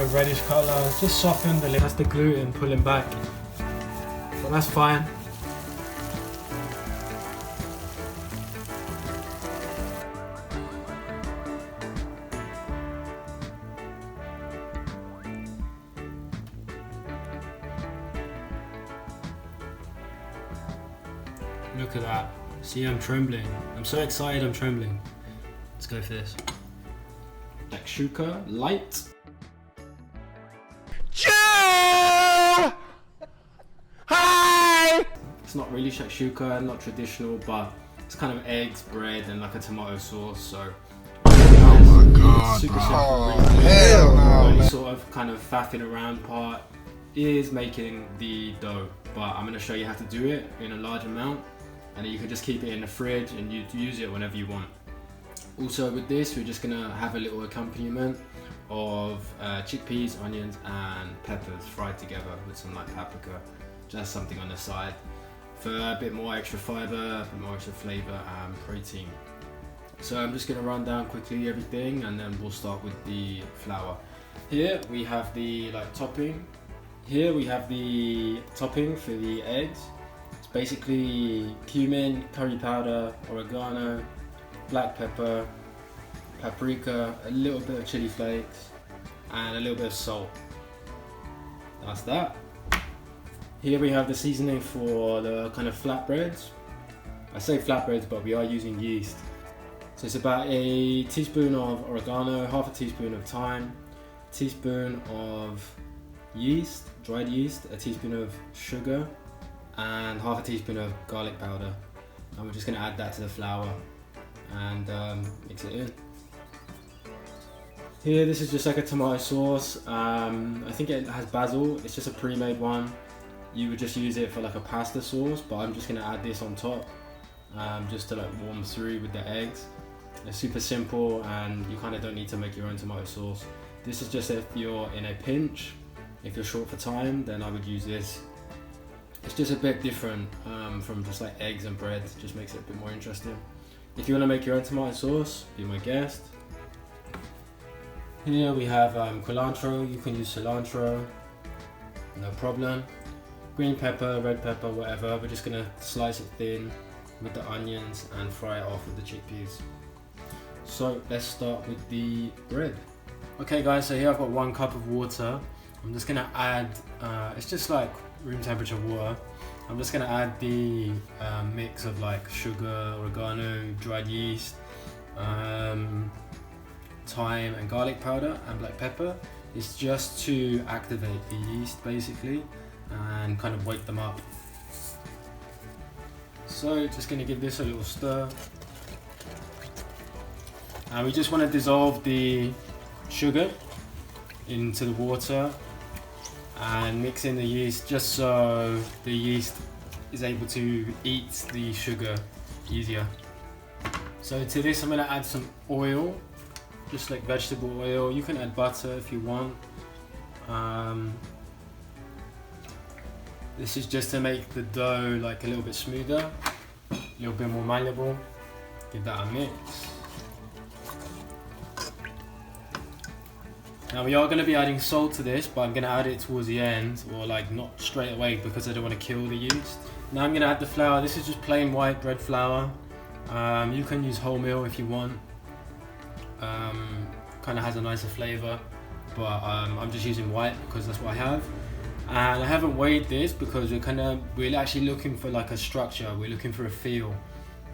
of reddish colour, just soften the lid. That's the gluten pulling back, but that's fine. Look at that. See, I'm trembling. I'm so excited, I'm trembling. Let's go for this. Shakshuka light. Hi! It's not really shakshuka, not traditional, but it's kind of eggs, bread, and like a tomato sauce. So Oh my god. super simple. Oh, hell no. The only sort of kind of faffing around part is making the dough, but I'm going to show you how to do it in a large amount, and then you can just keep it in the fridge and you use it whenever you want. Also with this, we're just going to have a little accompaniment of chickpeas, onions and peppers fried together with some like paprika, just something on the side for a bit more extra fiber, a bit more extra flavor and protein. So I'm just going to run down quickly everything, and then we'll start with the flour. Here we have the topping. Here we have the topping for the eggs. It's basically cumin, curry powder, oregano, black pepper, paprika, a little bit of chili flakes, and a little bit of salt. That's that. Here we have the seasoning for the kind of flatbreads. I say flatbreads, but we are using yeast. So it's about a teaspoon of oregano, half a teaspoon of thyme, a teaspoon of yeast, dried yeast, a teaspoon of sugar, and half a teaspoon of garlic powder. And we're just going to add that to the flour and mix it in. Here, this is just like a tomato sauce. I think it has basil. It's just a pre-made one. You would just use it for like a pasta sauce, but I'm just going to add this on top just to warm through with the eggs. It's super simple, and you kind of don't need to make your own tomato sauce. This is just if you're in a pinch. If you're short for time, then I would use this. It's just a bit different from just like eggs and bread. It just makes it a bit more interesting. If you want to make your own tomato sauce, be my guest. Here we have cilantro. You can use cilantro, no problem. Green pepper, red pepper, whatever. We're just gonna slice it thin with the onions and fry it off with the chickpeas. So let's start with the bread. Okay guys, so here I've got 1 cup of water. I'm just gonna add, it's just like room temperature water. I'm just gonna add the mix of like sugar, oregano, dried yeast, thyme and garlic powder and black pepper. It's just to activate the yeast basically and kind of wake them up. So just gonna give this a little stir. And we just want to dissolve the sugar into the water and mix in the yeast just so the yeast is able to eat the sugar easier. So to this I'm going to add some oil, just like vegetable oil. You can add butter if you want. This is just to make the dough like a little bit smoother, a little bit more malleable. Give that a mix. Now we are going to be adding salt to this, but I'm going to add it towards the end, or like not straight away because I don't want to kill the yeast. Now I'm going to add the flour. This is just plain white bread flour. You can use wholemeal if you want. Kind of has a nicer flavour, but I'm just using white because that's what I have. And I haven't weighed this because we're actually looking for like a structure. We're looking for a feel,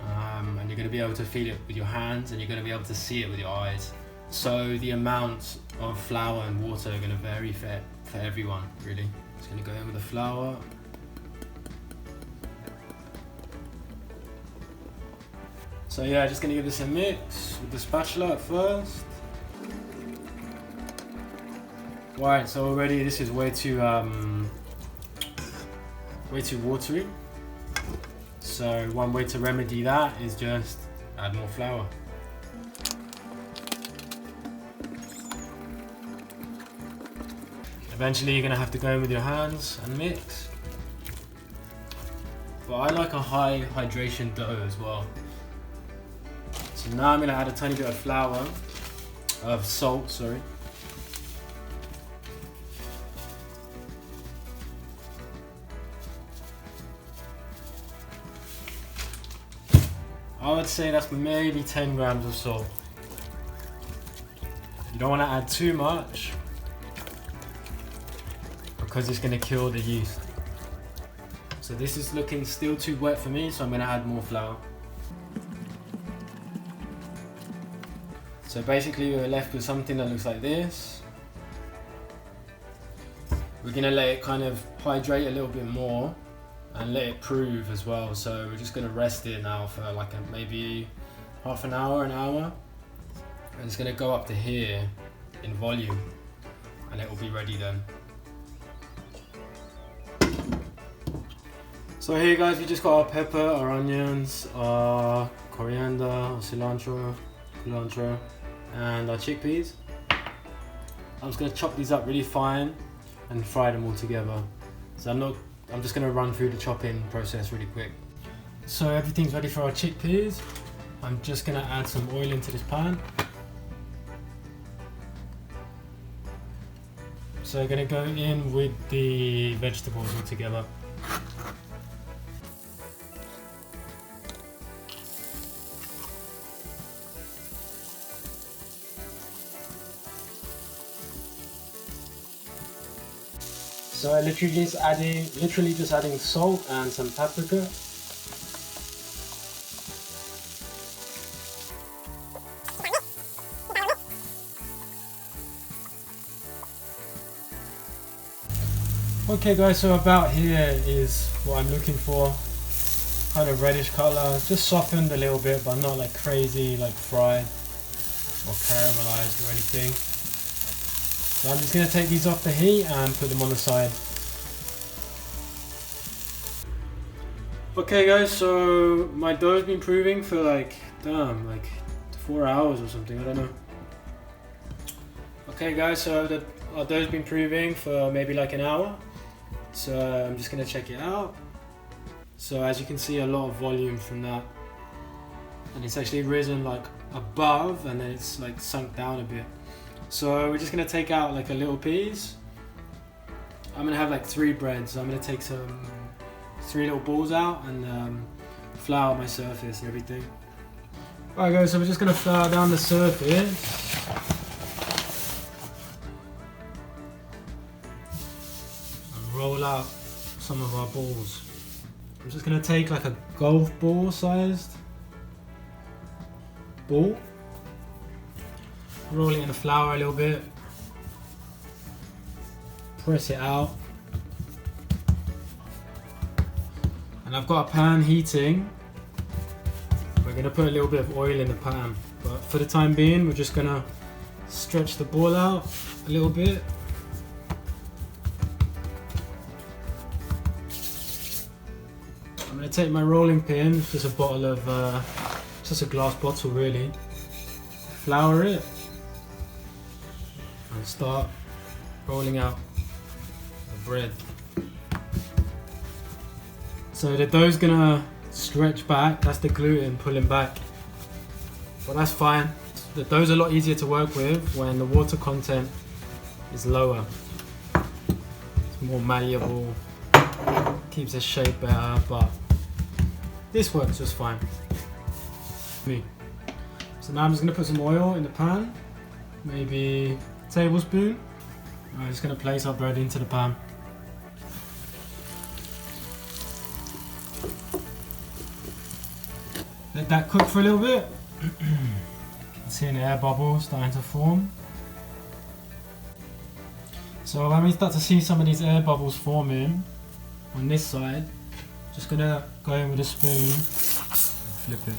and you're going to be able to feel it with your hands, and you're going to be able to see it with your eyes. So the amounts of flour and water are going to vary for everyone, really. Just going to go in with the flour. So yeah, just going to give this a mix with the spatula at first. Right, so already this is way too watery. So one way to remedy that is just add more flour. Eventually you're going to have to go in with your hands and mix. But I like a high hydration dough as well. So now I'm going to add a tiny bit of salt, sorry. I would say that's maybe 10 grams of salt. You don't want to add too much because it's going to kill the yeast. So this is looking still too wet for me, so I'm going to add more flour. So basically we're left with something that looks like this. We're going to let it kind of hydrate a little bit more and let it prove as well. So we're just going to rest it now for like maybe half an hour, an hour. And it's going to go up to here in volume and it will be ready then. So here guys, we just got our pepper, our onions, our coriander, our cilantro, and our chickpeas. I'm just going to chop these up really fine and fry them all together. So I'm just going to run through the chopping process really quick. So everything's ready for our chickpeas. I'm just going to add some oil into this pan. So I'm going to go in with the vegetables all together. So I literally just adding salt and some paprika. Okay guys, so about here is what I'm looking for. Kind of reddish color, just softened a little bit, but not like crazy, like fried or caramelized or anything. So I'm just going to take these off the heat and put them on the side. Okay guys, so my dough's been proving for like 4 hours or something, I don't know. Okay guys, so our dough's been proving for maybe like an hour. So I'm just going to check it out. So as you can see, a lot of volume from that. And it's actually risen like above and then it's like sunk down a bit. So we're just going to take out like a little piece. I'm going to have like 3 breads. So I'm going to take 3 little balls out and flour my surface and everything. Alright guys, so we're just going to flour down the surface. And roll out some of our balls. I'm just going to take like a golf ball sized ball. Roll it in the flour a little bit, press it out, and I've got a pan heating. We're going to put a little bit of oil in the pan, but for the time being we're just going to stretch the ball out a little bit. I'm going to take my rolling pin, just a bottle of, just a glass bottle really, flour it, and start rolling out the bread. So the dough's gonna stretch back, that's the gluten pulling back, but that's fine. The dough's a lot easier to work with when the water content is lower. It's more malleable, keeps the shape better, but this works just fine. So now I'm just going to put some oil in the pan, maybe a tablespoon. I'm just going to place our bread into the pan. Let that cook for a little bit. You can see an air bubble starting to form. So when we start to see some of these air bubbles forming on this side, just going to go in with a spoon and flip it.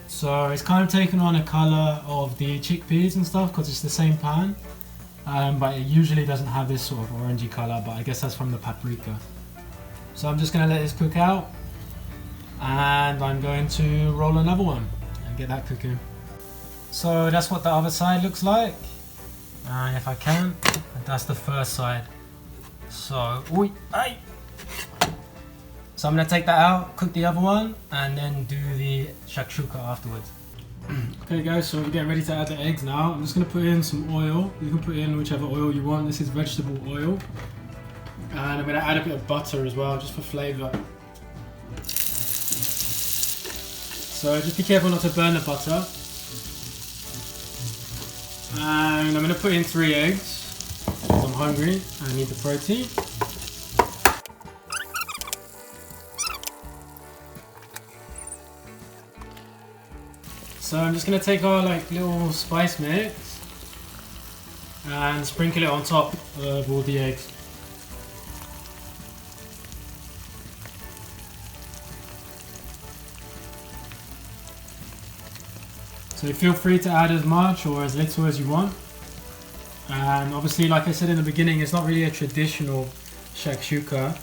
So it's kind of taken on a colour of the chickpeas and stuff because it's the same pan, but it usually doesn't have this sort of orangey colour, but I guess that's from the paprika. So I'm just going to let this cook out and I'm going to roll another one and get that cooking. So that's what the other side looks like, and if I can, that's the first side. So, so I'm going to take that out, cook the other one, and then do the shakshuka afterwards. Okay guys, so we're getting ready to add the eggs now. I'm just going to put in some oil. You can put in whichever oil you want. This is vegetable oil. And I'm going to add a bit of butter as well, just for flavour. So just be careful not to burn the butter. And I'm going to put in 3 eggs because I'm hungry. I need the protein. So I'm just going to take our like little spice mix and sprinkle it on top of all the eggs. So feel free to add as much or as little as you want. And obviously, like I said in the beginning, it's not really a traditional shakshuka,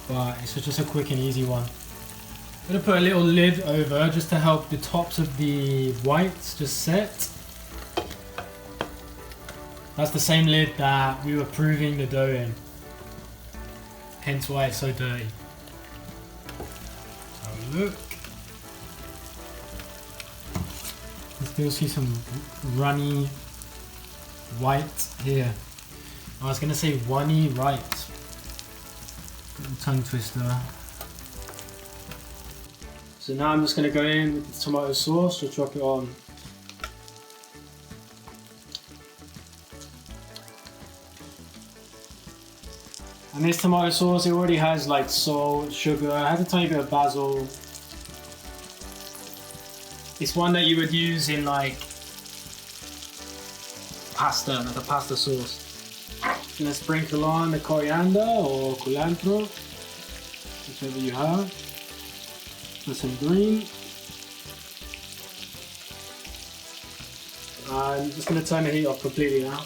but it's just a quick and easy one. I'm going to put a little lid over just to help the tops of the whites just set. That's the same lid that we were proving the dough in, hence why it's so dirty. So have a look. You still see some runny white here. I was going to say runny right. Little tongue twister. So now I'm just going to go in with the tomato sauce to drop it on. And this tomato sauce, it already has like salt, sugar, it has a tiny bit of basil. It's one that you would use in like pasta, like a pasta sauce. I'm going to sprinkle on the coriander or culantro, whichever you have. Put some green. I'm just going to turn the heat off completely now.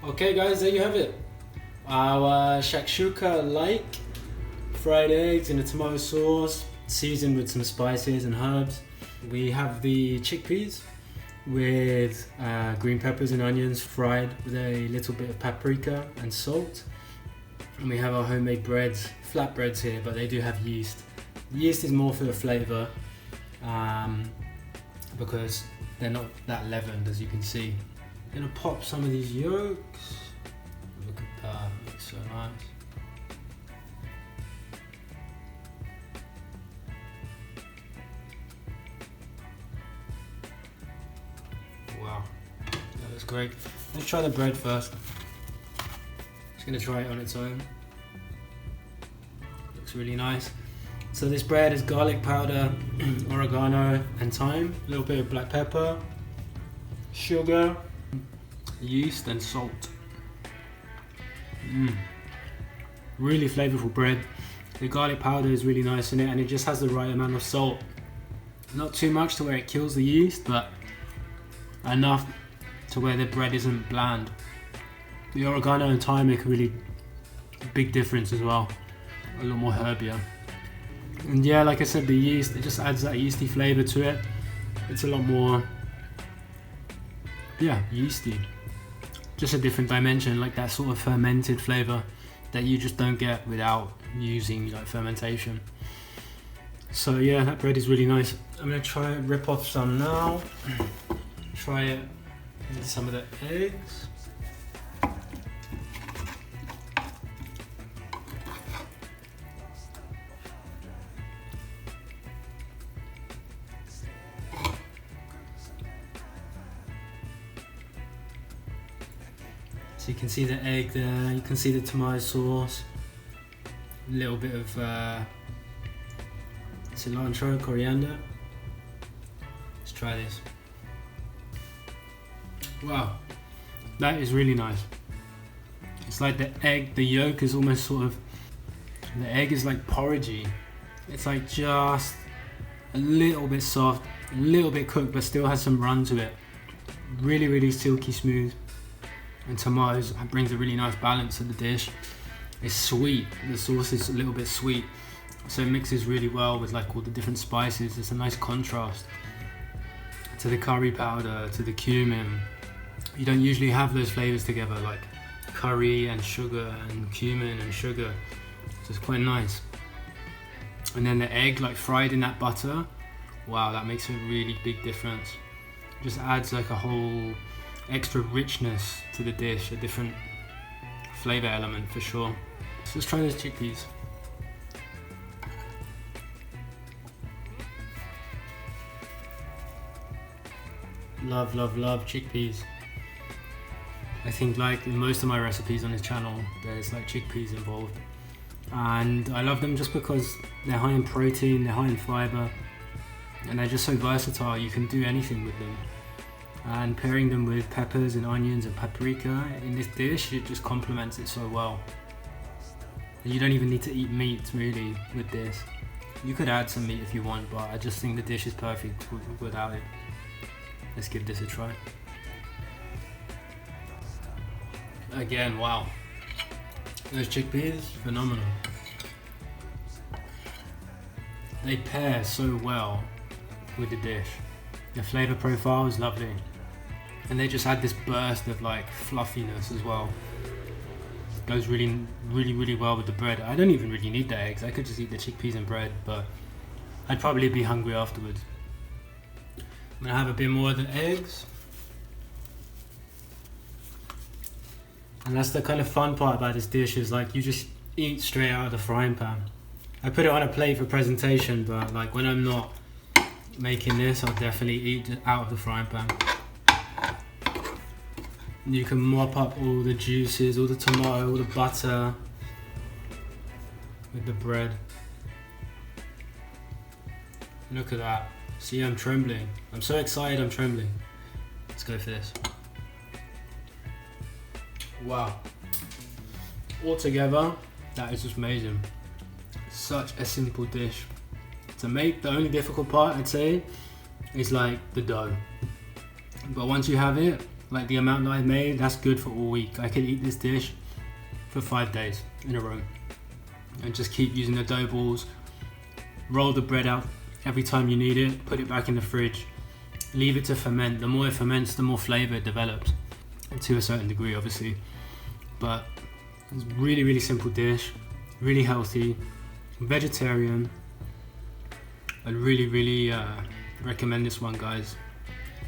Okay guys, there you have it. Our shakshuka like fried eggs in a tomato sauce, seasoned with some spices and herbs. We have the chickpeas with green peppers and onions fried with a little bit of paprika and salt. And we have our homemade breads, flatbreads here, but they do have yeast. The yeast is more for the flavour because they're not that leavened, as you can see. I'm gonna pop some of these yolks. Look at that, it looks so nice. Wow, that looks great. Let's try the bread first. Just gonna try it on its own. Looks really nice. So this bread is garlic powder, oregano and thyme, a little bit of black pepper, sugar, yeast and salt. Really flavorful bread. The garlic powder is really nice in it, and it just has the right amount of salt. Not too much to where it kills the yeast, but enough to where the bread isn't bland. The oregano and thyme make a really big difference as well. A lot more herbier. And yeah, like I said, the yeast, it just adds that yeasty flavor to it. It's a lot more, yeah, yeasty. Just a different dimension, like that sort of fermented flavor that you just don't get without using like fermentation. So yeah, that bread is really nice. I'm gonna try and rip off some now. Try it with some of the eggs. So you can see the egg there, you can see the tomato sauce, a little bit of cilantro, coriander. Let's try this. Wow, that is really nice. It's like the egg, the yolk is almost sort of, the egg is like porridgey. It's like just a little bit soft, a little bit cooked, but still has some run to it. Really, really silky smooth. And tomatoes brings a really nice balance to the dish. It's sweet, the sauce is a little bit sweet, so it mixes really well with like all the different spices. It's a nice contrast to the curry powder, to the cumin. You don't usually have those flavors together, like curry and sugar and cumin and sugar. So it's quite nice. And then the egg, like fried in that butter, wow, that makes a really big difference. Just adds like a whole extra richness to the dish, a different flavor element for sure. So let's try those chickpeas. Love, love, love chickpeas. I think like in most of my recipes on this channel, there's like chickpeas involved. And I love them just because they're high in protein, they're high in fiber, and they're just so versatile. You can do anything with them. And pairing them with peppers and onions and paprika in this dish, it just complements it so well. You don't even need to eat meat really with this. You could add some meat if you want, but I just think the dish is perfect without it. Let's give this a try. Again, wow. Those chickpeas, phenomenal. They pair so well with the dish. The flavor profile is lovely. And they just add this burst of like fluffiness as well. Goes really, really, really well with the bread. I don't even really need the eggs. I could just eat the chickpeas and bread, but I'd probably be hungry afterwards. I'm gonna have a bit more of the eggs. And that's the kind of fun part about this dish, is like you just eat straight out of the frying pan. I put it on a plate for presentation, but like when I'm not making this, I'll definitely eat out of the frying pan. You can mop up all the juices, all the tomato, all the butter with the bread. Look at that. See, I'm trembling. I'm so excited, I'm trembling. Let's go for this. Wow. Altogether, that is just amazing. Such a simple dish to make. The only difficult part, I'd say, is like the dough. But once you have it, like the amount that I made, that's good for all week. I could eat this dish for 5 days in a row and just keep using the dough balls. Roll the bread out every time you need it, put it back in the fridge, leave it to ferment. The more it ferments, the more flavor it develops, to a certain degree obviously. But it's a really, really simple dish, really healthy, vegetarian. I really, really recommend this one, guys.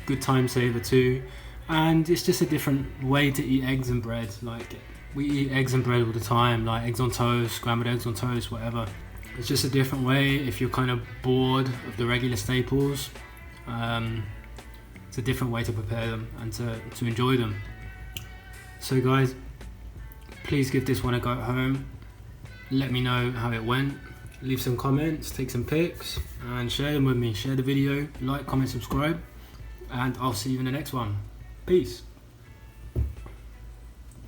Good time saver too. And it's just a different way to eat eggs and bread. Like, we eat eggs and bread all the time, like eggs on toast, scrambled eggs on toast, whatever. It's just a different way if you're kind of bored of the regular staples. It's a different way to prepare them and to enjoy them. So guys, please give this one a go at home. Let me know how it went. Leave some comments, take some pics, and share them with me. Share the video, like, comment, subscribe, and I'll see you in the next one. Peace.